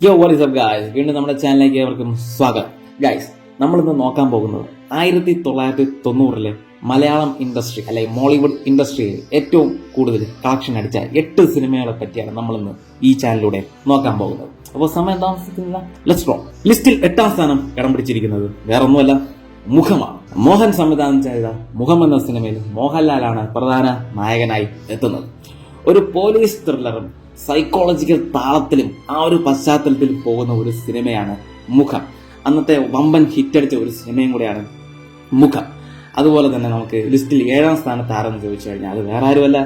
What is up guys, വീണ്ടും നമ്മുടെ ചാനലിലേക്ക് ഏവർക്കും സ്വാഗതം. ഗായ്സ്, നമ്മളിന്ന് നോക്കാൻ പോകുന്നത് 1990 മലയാളം ഇൻഡസ്ട്രി അല്ലെങ്കിൽ മോളിവുഡ് ഇൻഡസ്ട്രിയിൽ ഏറ്റവും കൂടുതൽ കളക്ഷൻ അടിച്ച 8 സിനിമകളെ പറ്റിയാണ് നമ്മളിന്ന് ഈ ചാനലിലൂടെ നോക്കാൻ പോകുന്നത്. അപ്പോൾ സമയം താമസിക്കുന്നില്ല, ലെറ്റ്സ് ഗോ. ലിസ്റ്റിൽ 8ാം സ്ഥാനം ഇടം പിടിച്ചിരിക്കുന്നത് വേറൊന്നുമല്ല, മുഖമാണ്. മോഹൻ സംവിധാനം ചെയ്ത മുഖം എന്ന സിനിമയിൽ മോഹൻലാലാണ് പ്രധാന നായകനായി എത്തുന്നത്. ഒരു പോലീസ് ത്രില്ലറും സൈക്കോളജിക്കൽ താളത്തിലും ആ ഒരു പശ്ചാത്തലത്തിൽ പോകുന്ന ഒരു സിനിമയാണ് മുഖം. അന്നത്തെ വമ്പൻ ഹിറ്റടിച്ച ഒരു സിനിമയും കൂടെയാണ് മുഖം. അതുപോലെ തന്നെ നമുക്ക് ലിസ്റ്റിൽ 7ാം സ്ഥാനത്ത് ആരെന്ന് ചോദിച്ചു കഴിഞ്ഞാൽ അത് വേറെ ആരുമല്ല,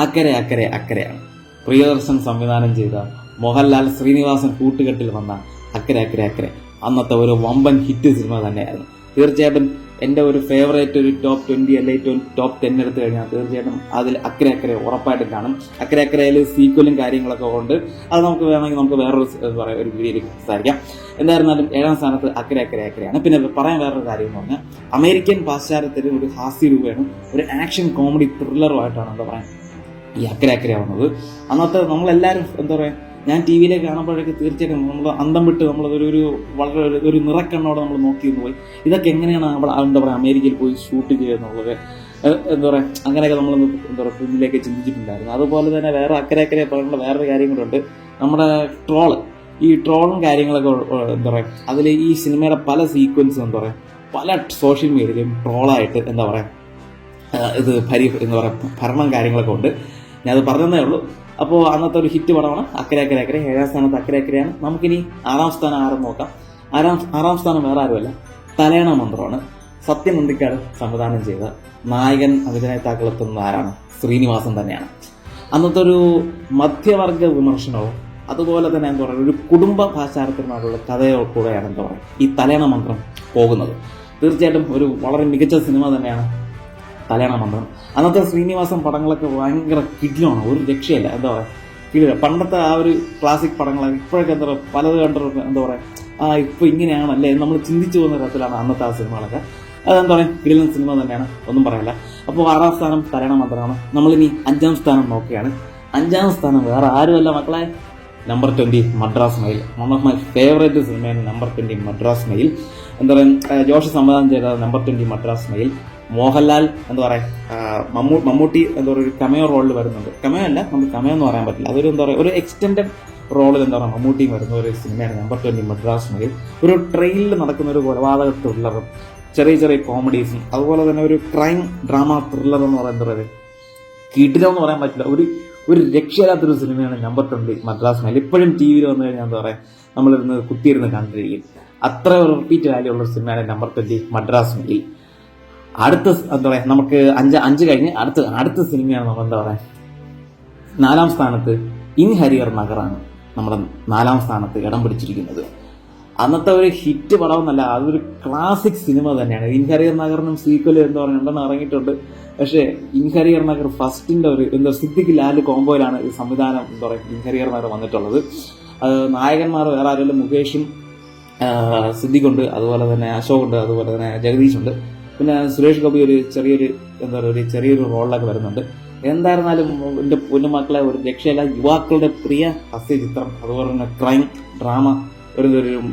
അക്കരെ അക്കരെ അക്കരെയാണ്. പ്രിയദർശൻ സംവിധാനം ചെയ്ത മോഹൻലാൽ ശ്രീനിവാസൻ കൂട്ടുകെട്ടിൽ വന്ന അക്കരെ അക്കരെ അക്കരെ അന്നത്തെ ഒരു വമ്പൻ ഹിറ്റ് സിനിമ തന്നെയായിരുന്നു. തീർച്ചയായിട്ടും എൻ്റെ ഒരു ഫേവറേറ്റ് ഒരു ടോപ്പ് 20 അല്ലെങ്കിൽ ടോപ്പ് 10 എടുത്തു കഴിഞ്ഞാൽ തീർച്ചയായിട്ടും അതിൽ അക്കരെ അക്കരെ ഉറപ്പായിട്ടും കാണും. അക്കരെ അക്കരയിൽ സീക്വലും കാര്യങ്ങളൊക്കെ കൊണ്ട് അത് നമുക്ക് വേണമെങ്കിൽ നമുക്ക് വേറൊരു ഒരു വീഡിയോയിൽ സംസാരിക്കാം. എന്തായിരുന്നാലും 7ാം സ്ഥാനത്ത് അക്കരെ അക്കരെ അക്കരെയാണ്. പിന്നെ പറയാൻ വേറൊരു കാര്യം എന്ന് പറഞ്ഞാൽ അമേരിക്കൻ പാശ്ചാത്യത്തിൽ ഒരു ഹാസ്യ രൂപയാണ്, ഒരു ആക്ഷൻ കോമഡി ത്രില്ലറുമായിട്ടാണ് എന്താ പറയാ ഈ അക്കരെ അക്കരെ വന്നത്. അന്നത്തെ നമ്മളെല്ലാവരും എന്താ പറയുക, ഞാൻ ടി വിയിലേക്ക് കാണുമ്പോഴേക്ക് തീർച്ചയായിട്ടും നമ്മൾ അന്തം വിട്ട് നമ്മളതൊരു വളരെ ഒരു നിറക്കണ്ണോടെ നമ്മൾ നോക്കി പോയി ഇതൊക്കെ എങ്ങനെയാണ് നമ്മൾ എന്താ പറയുക അമേരിക്കയിൽ പോയി ഷൂട്ട് ചെയ്യുന്നുള്ളത് എന്താ പറയുക അങ്ങനെയൊക്കെ നമ്മൾ എന്താ പറയുക ഫിലിമിലേക്ക് ചിന്തിച്ചിട്ടുണ്ടായിരുന്നു. അതുപോലെ തന്നെ വേറെ അക്കരെ അക്കരെ പറയുന്ന വേറൊരു കാര്യം കൂടെ, നമ്മുടെ ഈ ട്രോളും കാര്യങ്ങളൊക്കെ എന്താ പറയുക അതിൽ ഈ സിനിമയുടെ പല സീക്വൻസും എന്താ പറയുക പല സോഷ്യൽ മീഡിയയിലും ട്രോളായിട്ട് എന്താ പറയുക ഇത് എന്താ പറയുക ഭരണം കാര്യങ്ങളൊക്കെ ഉണ്ട്. ഞാനത് പറഞ്ഞതേ ഉള്ളൂ. അപ്പോൾ അന്നത്തെ ഒരു ഹിറ്റ് പടമാണ് അക്കരെ അക്കരെ അക്കരെ. 7ാം സ്ഥാനത്ത് അക്കരെ അക്കരെയാണ്. നമുക്കിനി 6ാം സ്ഥാനം ആരെന്ന് നോക്കാം. 6ാം സ്ഥാനം വേറെ ആരുമല്ല, തലേണ മന്ത്രമാണ്. സത്യൻ അന്തിക്കാട് സംവിധാനം ചെയ്ത നായകൻ അഭിനേതാക്കളെത്തുന്നത് ആരാണ്? ശ്രീനിവാസൻ തന്നെയാണ്. അന്നത്തെ ഒരു മധ്യവർഗ വിമർശനവും അതുപോലെ തന്നെ എന്താ പറയുക ഒരു കുടുംബ പാശ്ചാത്യത്തിനുള്ള കഥയോ കൂടെയാണ് എന്താ പറയുക ഈ തലേണ മന്ത്രം പോകുന്നത്. തീർച്ചയായിട്ടും ഒരു വളരെ മികച്ച സിനിമ തന്നെയാണ് തലേണ മന്ത്രം. അന്നത്തെ ശ്രീനിവാസൻ പടങ്ങളൊക്കെ ഭയങ്കര കിടിലാണ്, ഒരു രക്ഷയല്ല. എന്താ പറയുക കിടില. പണ്ടത്തെ ആ ഒരു ക്ലാസിക് പടങ്ങളൊക്കെ ഇപ്പോഴൊക്കെ എന്താ പറയുക പലത് കണ്ടിട്ട് എന്താ പറയുക ഇപ്പോൾ ഇങ്ങനെയാണല്ലേ നമ്മൾ ചിന്തിച്ചു പോകുന്ന തരത്തിലാണ് അന്നത്തെ ആ സിനിമകളൊക്കെ. അതെന്താ പറയുക കിടിലൻ സിനിമ തന്നെയാണ്, ഒന്നും പറയില്ല. അപ്പോൾ 6ാം സ്ഥാനം തലേണ മന്ത്രമാണ്. നമ്മളിനി 5ാം സ്ഥാനം നോക്കുകയാണ്. 5ാം സ്ഥാനം വേറെ ആരുമല്ല മക്കളെ, number 20 Madras mail. One of my favourite സിനിമയാണ് നമ്പർ 20 മദ്രാസ് മെയിൽ. എന്താ പറയുക ജോഷി സംവിധാനം ചെയ്ത നമ്പർ 20 മദ്രാസ് മെയിൽ. മോഹൻലാൽ എന്താ പറയുക മമ്മൂട്ടി എന്താ പറയുക ഒരു കമയോ റോളിൽ വരുന്നുണ്ട്. കമയോ അല്ല, നമുക്ക് കമയോ എന്ന് പറയാൻ പറ്റില്ല, അതൊരു എന്താ പറയുക ഒരു എക്സ്റ്റെൻഡഡ് റോളിൽ എന്താ പറയുക മമ്മൂട്ടിയും വരുന്ന ഒരു സിനിമയാണ് നമ്പർ 20 മദ്രാസ് മെയിൽ. ഒരു ട്രെയിനിൽ നടക്കുന്ന ഒരു കൊലപാതക ത്രില്ലറും ചെറിയ ചെറിയ കോമഡീസും അതുപോലെ തന്നെ ഒരു ക്രൈം ഡ്രാമ ത്രില്ലർ എന്ന് പറയുന്നത് എന്താ പറയുക കിടിലമെന്ന് പറയാൻ പറ്റില്ല, ഒരു രക്ഷയില്ലാത്തൊരു സിനിമയാണ് നമ്പർ 20 മദ്രാസ് മെയിൽ. ഇപ്പോഴും ടി വിയിൽ വന്നു കഴിഞ്ഞാൽ എന്താ പറയുക നമ്മളിരുന്ന് കുത്തിയിരുന്ന് കണ്ടിരിക്കും. അത്ര റിപ്പീറ്റ് വാല്യൂ ഉള്ള സിനിമയാണ് നമ്പർ 20 മദ്രാസ് മെയിൽ. അടുത്ത എന്താ പറയുക നമുക്ക് 5 കഴിഞ്ഞ് അടുത്ത സിനിമയാണ് നമ്മൾ എന്താ പറയുക 4ാം സ്ഥാനത്ത് ഇൻ ഹരിഹർ നഗറാണ് നമ്മുടെ 4ാം സ്ഥാനത്ത് ഇടം പിടിച്ചിരിക്കുന്നത്. അന്നത്തെ ഒരു ഹിറ്റ് പടമെന്നല്ല, അതൊരു ക്ലാസിക് സിനിമ തന്നെയാണ്. ഇൻ ഹരിഹർ നഗറിനും സീക്വൽ എന്താ പറയുക ഉണ്ടെന്ന് ഇറങ്ങിയിട്ടുണ്ട്. പക്ഷേ ഇൻ ഹരിഹർ നഗർ ഫസ്റ്റിൻ്റെ ഒരു എന്താ സിദ്ദിഖ് ലാൽ കോംബോയിലാണ് ഈ സംവിധാനം എന്താ പറയുക ഇൻ ഹരിഹർ നഗർ വന്നിട്ടുള്ളത്. നായകന്മാർ വേറെ ആരെങ്കിലും മുകേഷും സിദ്ദിഖുണ്ട്, അതുപോലെ തന്നെ അശോകുണ്ട്, അതുപോലെ തന്നെ ജഗദീഷുണ്ട്, പിന്നെ സുരേഷ് ഗോപി ഒരു ചെറിയൊരു റോളിലൊക്കെ വരുന്നുണ്ട്. എന്തായിരുന്നാലും എൻ്റെ പൊന്നുമക്കളെ ഒരു രക്ഷയില്ല. യുവാക്കളുടെ പ്രിയ ഹാസ്യചിത്രം, അതുപോലെ തന്നെ ക്രൈം ഡ്രാമ,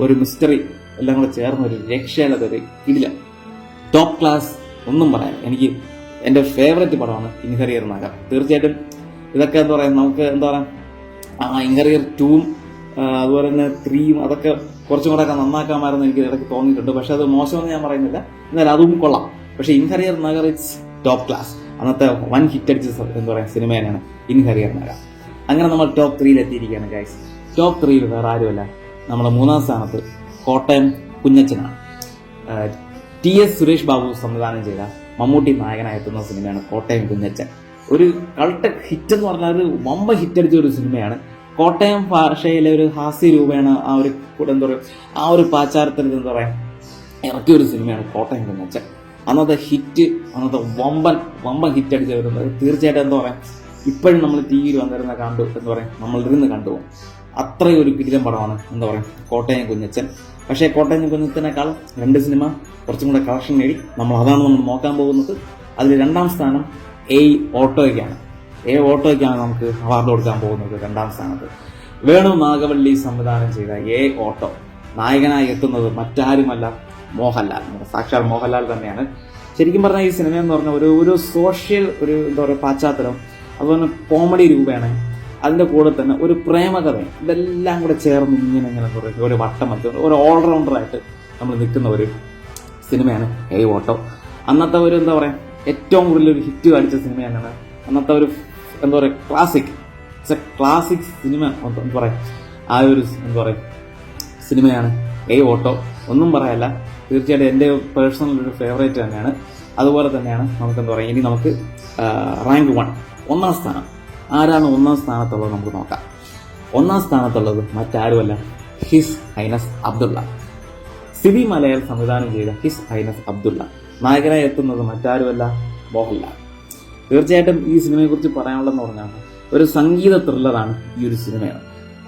ഒരു മിസ്റ്ററി എല്ലാം കൂടെ ചേർന്ന ഒരു രക്ഷയില്ലാത്തൊരു കിടില ടോപ്പ് ക്ലാസ്. ഒന്നും പറയാൻ എനിക്ക് എൻ്റെ ഫേവറേറ്റ് പടമാണ് ഇൻ ഹരിഹർ നഗർ. തീർച്ചയായിട്ടും ഇതൊക്കെ എന്താ പറയുക നമുക്ക് എന്താ പറയുക ഇൻ ഹരിഹർ 2ഉം അതുപോലെ തന്നെ 3ഉം അതൊക്കെ കുറച്ചും കൂടെ ഒക്കെ നന്നാക്കാമായിരുന്നു എനിക്ക് ഇടയ്ക്ക് തോന്നിയിട്ടുണ്ട്. പക്ഷെ അത് മോശമെന്ന് ഞാൻ പറയുന്നില്ല, എന്നാലും അതും കൊള്ളാം. പക്ഷെ in Harihar Nagar it's top class. അന്നത്തെ വൻ ഹിറ്റ് അടിച്ച എന്താ പറയുക സിനിമ തന്നെയാണ് ഇൻ ഹരിഹർ നഗർ. അങ്ങനെ നമ്മൾ ടോപ്പ് 3 എത്തിയിരിക്കുകയാണ് ഗൈസ്. ടോപ്പ് 3 വേറെ ആരുമല്ല, നമ്മുടെ 3ാം സ്ഥാനത്ത് കോട്ടയം കുഞ്ഞച്ചനാണ്. TS സുരേഷ് ബാബു സംവിധാനം ചെയ്ത മമ്മൂട്ടി നായകനായെത്തുന്ന സിനിമയാണ് കോട്ടയം കുഞ്ഞച്ചൻ. ഒരു കൾട്ട് ഹിറ്റ് എന്ന് പറഞ്ഞാൽ ഒരു വമ്പ ഹിറ്റടിച്ച ഒരു സിനിമയാണ്. കോട്ടയം ഭാഷയിലെ ഒരു ഹാസ്യ രൂപേണ ആ ഒരു എന്താ പറയുക ആ ഒരു പാശ്ചാത്യത്തിൽ എന്താ പറയുക ഇറക്കിയ ഒരു സിനിമയാണ് കോട്ടയം കുഞ്ഞച്ചൻ. അന്നത്തെ അന്നത്തെ വമ്പൻ ഹിറ്റ് അടിച്ച് വരുന്നത് തീർച്ചയായിട്ടും എന്താ പറയുക ഇപ്പോഴും നമ്മൾ ടി വിയിൽ വന്നിരുന്ന കണ്ടു എന്താ പറയുക നമ്മളിരുന്ന് കണ്ടുപോകും. അത്രയും ഒരു കിടിലൻ പടമാണ് എന്താ പറയുക കോട്ടയം കുഞ്ഞച്ചൻ. പക്ഷേ കോട്ടയം കുഞ്ഞച്ചനേക്കാൾ 2 സിനിമ കുറച്ചും കൂടെ കളക്ഷൻ നേടി. അതാണ് നമ്മൾ നോക്കാൻ പോകുന്നത്. അതിൽ 2ാം സ്ഥാനം ഓട്ടോയ്ക്കാണ് നമുക്ക് അവാർഡ് കൊടുക്കാൻ പോകുന്നത് 2ാം സ്ഥാനത്ത്. വേണു നാഗവള്ളി സംവിധാനം ചെയ്ത എ ഓട്ടോ. നായകനായി എത്തുന്നത് മറ്റാരുമല്ല, മോഹൻലാൽ. സാക്ഷാൽ മോഹൻലാൽ തന്നെയാണ്. ശരിക്കും പറഞ്ഞാൽ ഈ സിനിമ എന്ന് പറഞ്ഞാൽ ഒരു സോഷ്യൽ എന്താ പറയുക പശ്ചാത്തലം, അതുപോലെ കോമഡി രൂപയാണ്, അതിൻ്റെ കൂടെ തന്നെ ഒരു പ്രേമകഥ, ഇതെല്ലാം കൂടെ ചേർന്ന് ഇങ്ങനെ എന്താ പറയുക ഒരു വട്ടം മറ്റും ഒരു ഓൾറൗണ്ടറായിട്ട് നമ്മൾ നിൽക്കുന്ന ഒരു സിനിമയാണ് എ ഓട്ടോ. അന്നത്തെ ഒരു എന്താ പറയുക ഏറ്റവും കൂടുതൽ ഒരു ഹിറ്റ് കാണിച്ച സിനിമയാണ്. അന്നത്തെ ഒരു എന്താ പറയുക ക്ലാസിക് സിനിമ എന്താ പറയുക ആ ഒരു എന്താ പറയുക സിനിമയാണ് എ ഓട്ടോ. ഒന്നും പറയല്ല, തീർച്ചയായിട്ടും എൻ്റെ പേഴ്സണൽ ഒരു ഫേവറേറ്റ് തന്നെയാണ്. അതുപോലെ തന്നെയാണ് നമുക്ക് എന്താ പറയുക, ഇനി നമുക്ക് റാങ്ക് 1 ഒന്നാം സ്ഥാനം. ആരാണ് ഒന്നാം സ്ഥാനത്തുള്ളത് നമുക്ക് നോക്കാം. ഒന്നാം സ്ഥാനത്തുള്ളത് മറ്റാരുമല്ല, ഹിസ് ഹൈനസ് അബ്ദുള്ള. സിബി മലയാൾ സംവിധാനം ചെയ്ത ഹിസ് ഹൈനസ് അബ്ദുള്ള. നായകനായി എത്തുന്നത് മറ്റാരുമല്ല, മോഹൻലാൽ. തീർച്ചയായിട്ടും ഈ സിനിമയെക്കുറിച്ച് പറയാനുള്ളതെന്ന് പറഞ്ഞാൽ ഒരു സംഗീത ത്രില്ലറാണ് ഈ ഒരു സിനിമയാണ്.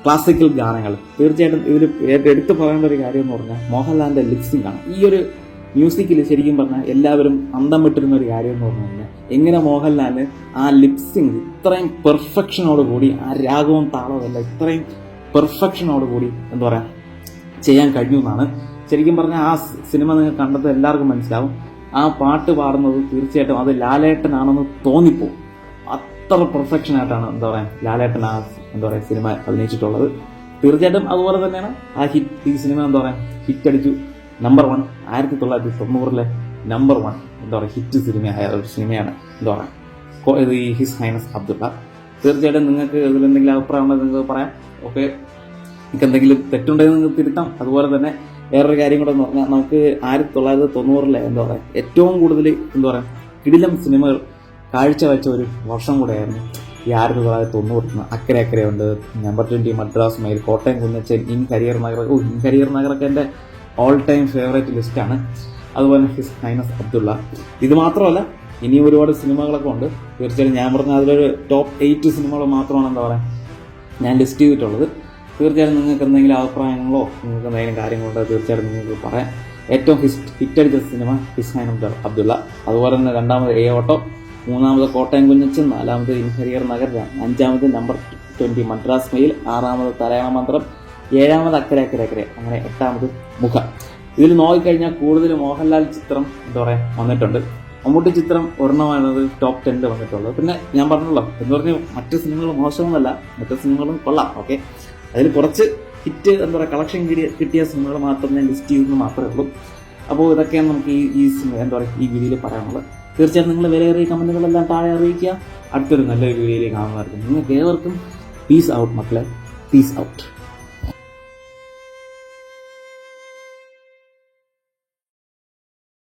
ക്ലാസിക്കൽ ഗാനങ്ങൾ. തീർച്ചയായിട്ടും ഇതിൽ എടുത്തു പറയേണ്ട ഒരു കാര്യം എന്ന് പറഞ്ഞാൽ മോഹൻലാലിന്റെ ലിപ്സിംഗ് ആണ്. ഈ ഒരു മ്യൂസിക്കിൽ ശരിക്കും പറഞ്ഞാൽ എല്ലാവരും അന്തം വിട്ടിരുന്ന ഒരു കാര്യം എന്ന് പറഞ്ഞു കഴിഞ്ഞാൽ എങ്ങനെ മോഹൻലാലിന് ആ ലിപ്സിംഗ് ഇത്രയും പെർഫെക്ഷനോടുകൂടി, ആ രാഗവും താളവും എല്ലാം ഇത്രയും പെർഫെക്ഷനോടുകൂടി എന്താ പറയുക ചെയ്യാൻ കഴിഞ്ഞു എന്നാണ്. ശരിക്കും പറഞ്ഞാൽ ആ സിനിമ നിങ്ങൾ കണ്ടത് എല്ലാവർക്കും മനസ്സിലാവും. ആ പാട്ട് പാടുന്നത് തീർച്ചയായിട്ടും അത് ലാലേട്ടനാണെന്ന് തോന്നിപ്പോവും. അത്ര പെർഫെക്ഷനായിട്ടാണ് എന്താ പറയുക ലാലേട്ടൻ ആ എന്താ പറയുക സിനിമ അഭിനയിച്ചിട്ടുള്ളത്. തീർച്ചയായിട്ടും അതുപോലെ തന്നെയാണ് ഈ സിനിമ എന്താ പറയുക ഹിറ്റ് അടിച്ചു. നമ്പർ 1 1990 നമ്പർ 1 എന്താ പറയുക ഹിറ്റ് സിനിമയായ ഒരു സിനിമയാണ് എന്താ പറയുക ഇത് ഈ ഹിസ് ഹൈനസ് അബ്ദുള്ള. തീർച്ചയായിട്ടും നിങ്ങൾക്ക് ഇതിലെന്തെങ്കിലും അഭിപ്രായം ഉണ്ടെങ്കിൽ നിങ്ങൾക്ക് പറയാം. ഓക്കെ, നിങ്ങൾക്ക് എന്തെങ്കിലും തെറ്റുണ്ടെങ്കിൽ നിങ്ങൾക്ക് തിരുത്താം. അതുപോലെ തന്നെ വേറൊരു കാര്യം കൂടെ എന്ന് പറഞ്ഞാൽ നമുക്ക് 1990 എന്താ പറയുക ഏറ്റവും കൂടുതൽ എന്താ പറയുക കിടിലം സിനിമകൾ കാഴ്ചവെച്ച ഒരു വർഷം കൂടെയായിരുന്നു ഈ 1990. അക്കരെ അക്കരയുണ്ട്, number 20 Madras mail, Kottayam Kunnachan, in കരിയർ നഗറൊക്കെ എൻ്റെ ഓൾ ടൈം ഫേവറേറ്റ് ലിസ്റ്റാണ്. അതുപോലെ ഹിസ് ഹൈനസ് അബ്ദുള്ള. ഇത് മാത്രമല്ല ഇനി ഒരുപാട് സിനിമകളൊക്കെ ഉണ്ട്. തീർച്ചയായും ഞാൻ പറഞ്ഞ അതിലൊരു ടോപ്പ് 8 സിനിമകൾ മാത്രമാണ് എന്താ പറയുക ഞാൻ ലിസ്റ്റ് ചെയ്തിട്ടുള്ളത്. തീർച്ചയായും നിങ്ങൾക്ക് എന്തെങ്കിലും അഭിപ്രായങ്ങളോ നിങ്ങൾക്ക് എന്തെങ്കിലും കാര്യങ്ങളുണ്ടോ തീർച്ചയായിട്ടും നിങ്ങൾക്ക് പറയാം. ഏറ്റവും ഹിറ്റടിച്ച സിനിമ ഹിസ് ഹൈനസ് അബ്ദുള്ള. അതുപോലെ തന്നെ രണ്ടാമത് എ ഓട്ടോ, മൂന്നാമത് കോട്ടയം കുഞ്ഞച്ചൻ, നാലാമത് ഇൻ കരിയർ നഗർ, അഞ്ചാമത് നമ്പർ 20 മദ്രാസ് മെയിൽ, ആറാമത് തലയാണ മന്ത്രം, ഏഴാമത് അക്കരെ അങ്ങനെ എട്ടാമത് മുഖം. ഇതിൽ നോക്കിക്കഴിഞ്ഞാൽ കൂടുതൽ മോഹൻലാൽ ചിത്രം എന്താ പറയുക വന്നിട്ടുണ്ട്. മമ്മൂട്ടി ചിത്രം ഒരെണ്ണമാണത് ടോപ്പ് 10 വന്നിട്ടുള്ളത്. പിന്നെ ഞാൻ പറഞ്ഞല്ലോ എന്ന് പറഞ്ഞാൽ മറ്റു സിനിമകൾ മോശമൊന്നുമല്ല, മറ്റു സിനിമകളും കൊള്ളാം. ഓക്കെ, അതിൽ കുറച്ച് ഹിറ്റ് എന്താ പറയുക കളക്ഷൻ കിട്ടിയ സിനിമകൾ മാത്രം ഞാൻ ലിസ്റ്റ് ചെയ്യുന്നത് മാത്രമേ ഉള്ളൂ. അപ്പോൾ ഇതൊക്കെയാണ് നമുക്ക് ഈ എന്താ പറയുക ഈ വീഡിയോയിൽ പറയാനുള്ളത്. തീർച്ചയായും നിങ്ങൾ വിലയേറിയ കമൻറ്റുകളെല്ലാം താഴെ അറിയിക്കുക. അടുത്തൊരു നല്ലൊരു വീഡിയോയിൽ കാണുന്നതായിരിക്കും. നിങ്ങൾക്ക് ഏവർക്കും പീസ് ഔട്ട് മക്കളെ, പീസ് ഔട്ട്.